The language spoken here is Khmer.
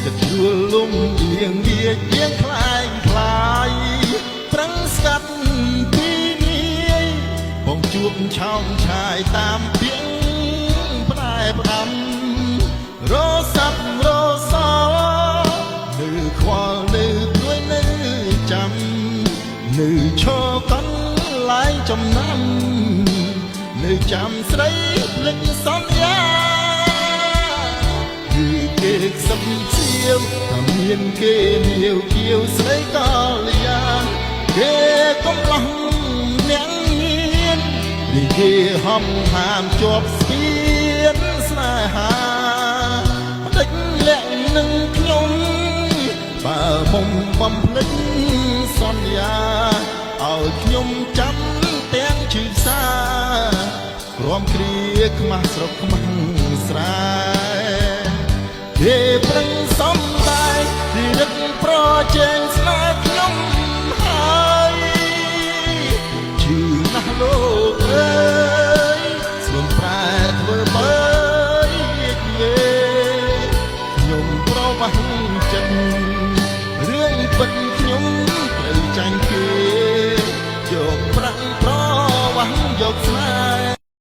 ចិត្តយល់លំៀងវាជាងខ្លាយខ្លាយប្រឹងស្កាត់ពីនេះបងជួបឆោមឆាយតាមពីងផ្លែផ្ដាំរសាប់រសោនៅខ្វល់នៅព្រួយនៅចាំនៅឈរកន្លែងចំណាំនៅចាំស្រីភ្លេចសន្យាគឺគេខ្សឹបសៀមថាមានគេនាវគៀវស្រីកលយាគេកំឡោះអ្នកមាននេះគេហំហាមជាប់ស្ពានស្នេហាដេចលាក់នឹងខ្ញុំបើមុំបំភ្លេចសន្យាឲ្យខ្ញុំចាំទាំងឈឺសាព្រមគ្រាខ្មាស់ស្រុកខ្មាស់ស្រែគេប្រឹងសំដែងទីរឹកប្រជែង